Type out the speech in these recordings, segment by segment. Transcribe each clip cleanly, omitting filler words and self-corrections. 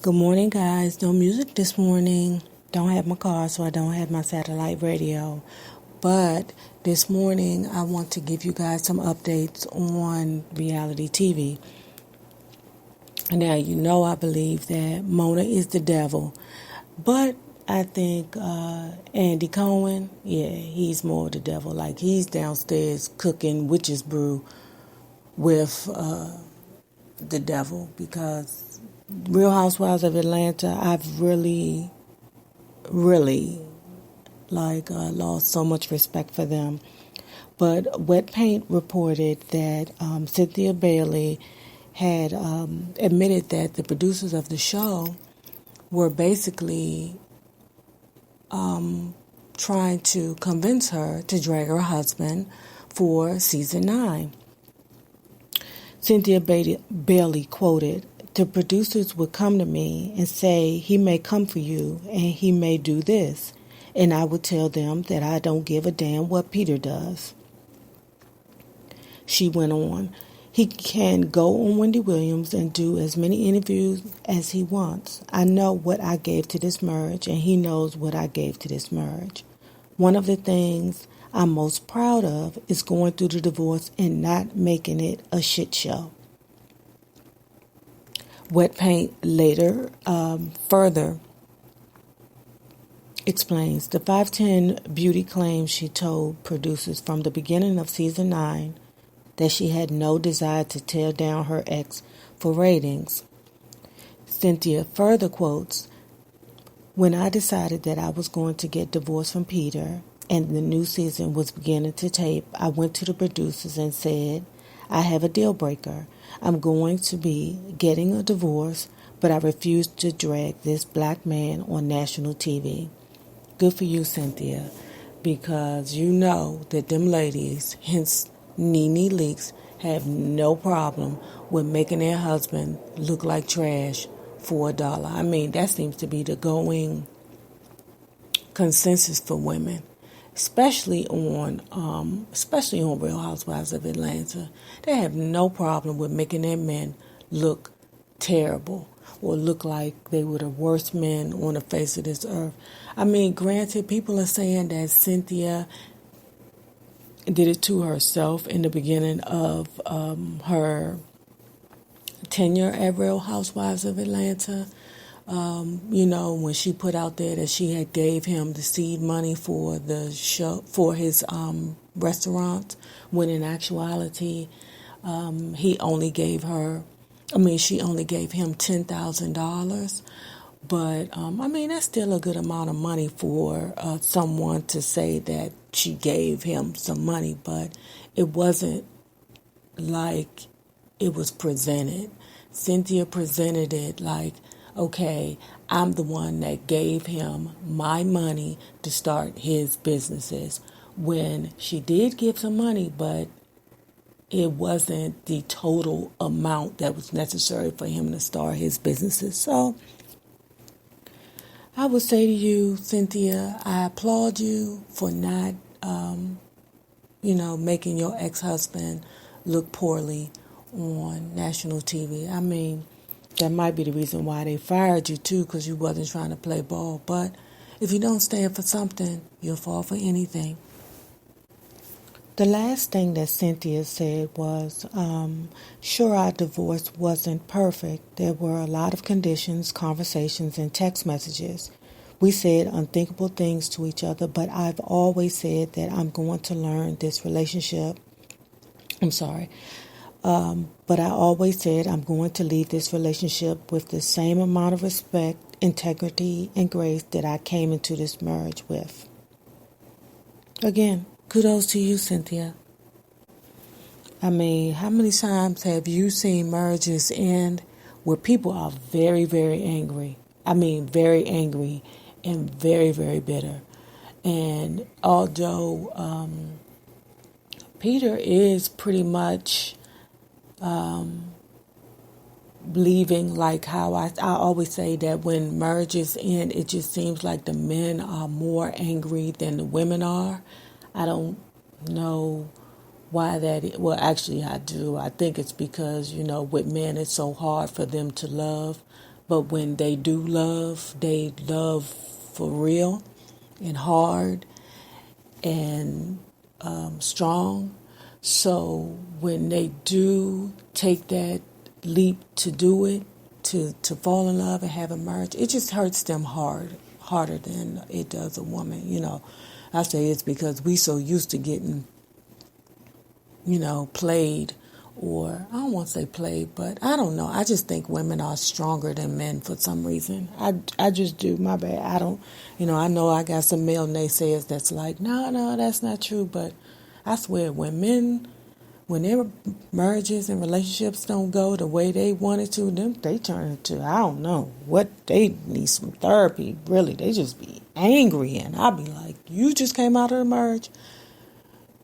Good morning, guys. No music this morning. Don't have my car, so I don't have my satellite radio. But this morning, I want to give you guys some updates on reality TV. Now, I believe that Mona is the devil. But I think Andy Cohen, he's more the devil. Like, he's downstairs cooking witch's brew with the devil because Real Housewives of Atlanta, I've really lost so much respect for them. But Wet Paint reported that Cynthia Bailey had admitted that the producers of the show were basically trying to convince her to drag her husband for season 9. Cynthia Bailey quoted, "The producers would come to me and say, he may come for you and he may do this. And I would tell them that I don't give a damn what Peter does." She went on, "He can go on Wendy Williams and do as many interviews as he wants. I know what I gave to this marriage and he knows what I gave to this marriage. One of the things I'm most proud of is going through the divorce and not making it a shit show." Wet Paint later further explains, "The 510 Beauty claims she told producers from the beginning of season 9 that she had no desire to tear down her ex for ratings." Cynthia further quotes, "When I decided that I was going to get divorced from Peter and the new season was beginning to tape, I went to the producers and said, I have a deal breaker. I'm going to be getting a divorce, but I refuse to drag this black man on national TV." Good for you, Cynthia, because you know that them ladies, hence Nene Leakes, have no problem with making their husband look like trash for $1. I mean, that seems to be the going consensus for women, especially on Real Housewives of Atlanta. They have no problem with making their men look terrible or look like they were the worst men on the face of this earth. I mean, granted, people are saying that Cynthia did it to herself in the beginning of her tenure at Real Housewives of Atlanta. When she put out there that she had gave him the seed money for the show, for his restaurant, when in actuality, she only gave him $10,000. But, that's still a good amount of money for someone to say that she gave him some money, but it wasn't like it was presented. Cynthia presented it like, okay, I'm the one that gave him my money to start his businesses. When she did give some money, but it wasn't the total amount that was necessary for him to start his businesses. So I would say to you, Cynthia, I applaud you for not, making your ex-husband look poorly on national TV. I mean, that might be the reason why they fired you too, because you wasn't trying to play ball. But if you don't stand for something, you'll fall for anything. The last thing that Cynthia said was, sure, our divorce wasn't perfect. There were a lot of conditions, conversations, and text messages. We said unthinkable things to each other, but I've always said that I'm going to learn this relationship. But I always said I'm going to leave this relationship with the same amount of respect, integrity, and grace that I came into this marriage with. Again, kudos to you, Cynthia. I mean, how many times have you seen marriages end where people are very, very angry? I mean, very angry and very, very bitter. And although Peter is pretty much leaving, like how I always say that when marriages end, it just seems like the men are more angry than the women are. I don't know why that is. Well, actually I do. I think it's because, with men it's so hard for them to love but when they do love, they love for real and hard and strong. So when they do take that leap to do it, to fall in love and have a marriage, it just hurts them harder than it does a woman. I say it's because we so used to getting, played, or I don't want to say played, but I don't know. I just think women are stronger than men for some reason. I just do. My bad. I don't, I know I got some male naysayers that's like, no, that's not true. But I swear, when their marriages and relationships don't go the way they wanted to, they turn into, I don't know, what, they need some therapy, really. They just be angry, and I'll be like, you just came out of the marriage,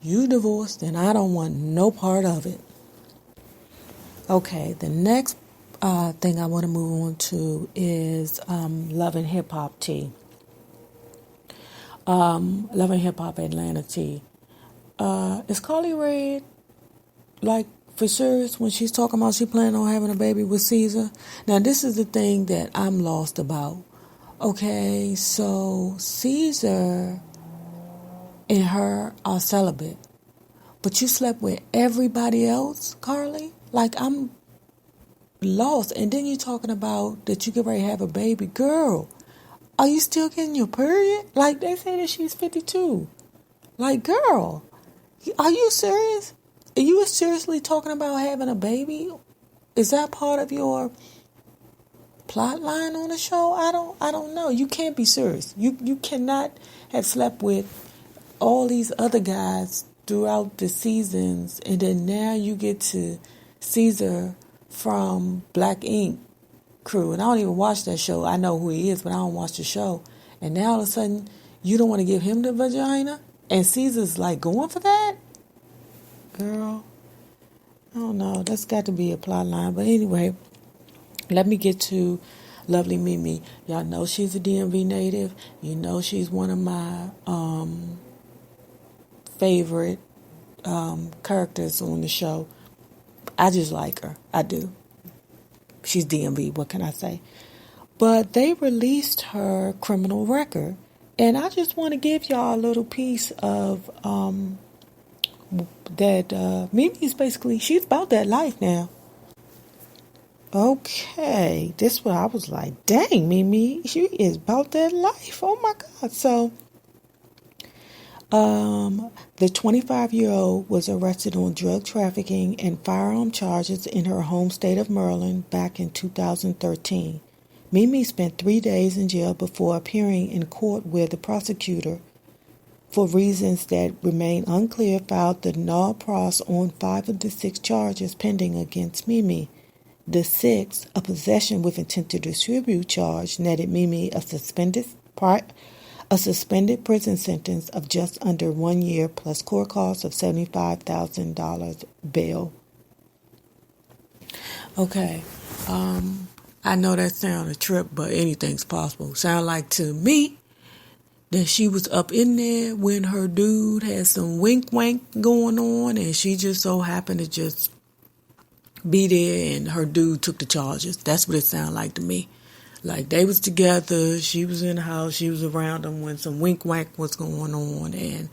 you divorced, and I don't want no part of it. Okay, the next thing I want to move on to is Love and Hip Hop tea. Love and Hip Hop Atlanta tea. Is Karli Red, like, for serious when she's talking about she planning on having a baby with Caesar? Now, this is the thing that I'm lost about. Okay, so Caesar and her are celibate, but you slept with everybody else, Karli? Like, I'm lost. And then you're talking about that you get ready to have a baby. Girl, are you still getting your period? Like, they say that she's 52. Like, girl, are you serious? Are you seriously talking about having a baby? Is that part of your plot line on the show? I don't know. You can't be serious. You cannot have slept with all these other guys throughout the seasons, and then now you get to Caesar from Black Ink crew, and I don't even watch that show. I know who he is, but I don't watch the show. And now all of a sudden, you don't want to give him the vagina, and Caesar's like going for that? Girl, I don't know. That's got to be a plot line. But anyway, let me get to Lovely Mimi. Y'all know she's a DMV native. You know she's one of my favorite characters on the show. I just like her. I do. She's DMV. What can I say? But they released her criminal record. And I just want to give y'all a little piece of that Mimi's basically, she's about that life now. Okay, this what I was like, dang, Mimi, she is about that life. Oh my God. So the 25-year-old was arrested on drug trafficking and firearm charges in her home state of Maryland back in 2013. Mimi spent 3 days in jail before appearing in court, where the prosecutor, for reasons that remain unclear, filed the null pros on 5 of the 6 charges pending against Mimi. The 6th, a possession with intent to distribute charge, netted Mimi a suspended prison sentence of just under 1 year plus court costs of $75,000 bail. Okay, I know that sounds a trip, but anything's possible. Sound like to me that she was up in there when her dude had some wink going on, and she just so happened to just be there, and her dude took the charges. That's what it sounded like to me. Like, they was together, she was in the house, she was around them when some wink was going on, and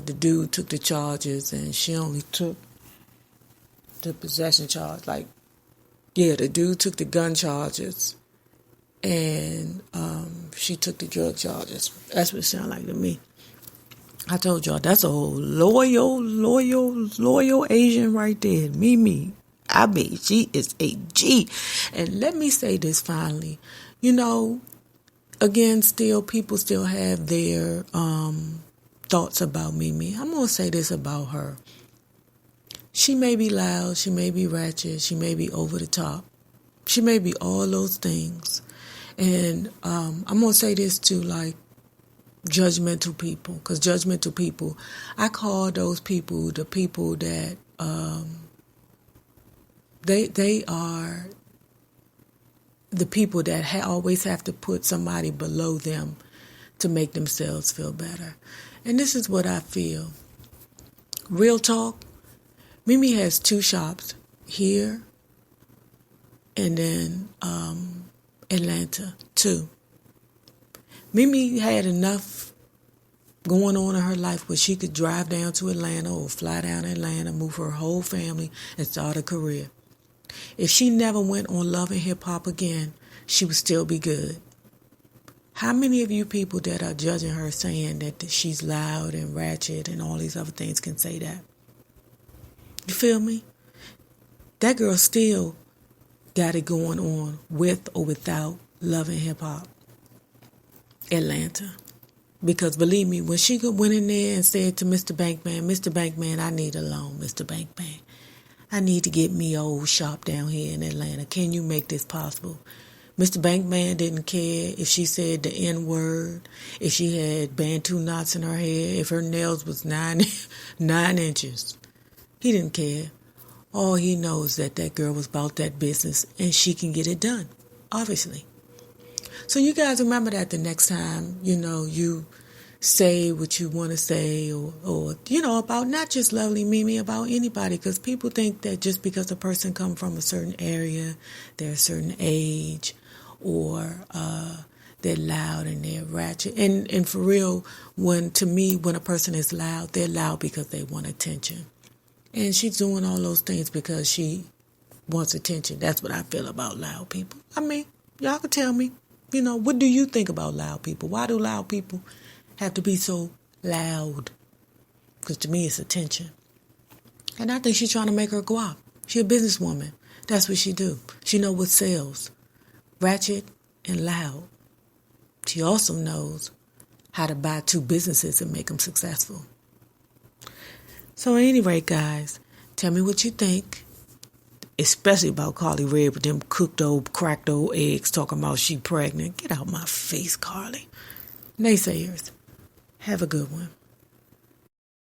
the dude took the charges, and she only took the possession charge. Like, yeah, the dude took the gun charges, and she took the drug charges. That's what it sounded like to me. I told y'all, that's a whole loyal Asian right there. Mimi. I mean, she is a G. And let me say this finally. Again, people still have their thoughts about Mimi. I'm going to say this about her. She may be loud, she may be ratchet, she may be over the top. She may be all those things. And I'm going to say this to, like, judgmental people. Because judgmental people, I call those people the people that they are the people that always have to put somebody below them to make themselves feel better. And this is what I feel. Real talk, Mimi has 2 shops here, and then Atlanta, too. Mimi had enough going on in her life where she could drive down to Atlanta or fly down to Atlanta, move her whole family, and start a career. If she never went on Love and Hip Hop again, she would still be good. How many of you people that are judging her saying that she's loud and ratchet and all these other things can say that? You feel me? That girl still got it going on with or without Love and Hip Hop. Atlanta. Because believe me, when she went in there and said to Mr. Bankman, I need a loan, Mr. Bankman. I need to get me an old shop down here in Atlanta. Can you make this possible? Mr. Bankman didn't care if she said the N-word, if she had Bantu knots in her hair, if her nails was 9 inches. He didn't care. All he knows is that girl was about that business and she can get it done, obviously. So you guys remember that the next time, you say what you want to say or about not just Lovely Mimi, about anybody. Because people think that just because a person comes from a certain area, they're a certain age, or they're loud and they're ratchet. And for real, when a person is loud, they're loud because they want attention. And she's doing all those things because she wants attention. That's what I feel about loud people. I mean, y'all can tell me. What do you think about loud people? Why do loud people have to be so loud? Because to me, it's attention. And I think she's trying to make her go up. She's a businesswoman. That's what she do. She know what sells. Ratchet and loud. She also knows how to buy two businesses and make them successful. So at any rate, guys, tell me what you think. Especially about Karli Red with them cracked old eggs talking about she pregnant. Get out my face, Karli. Naysayers, have a good one.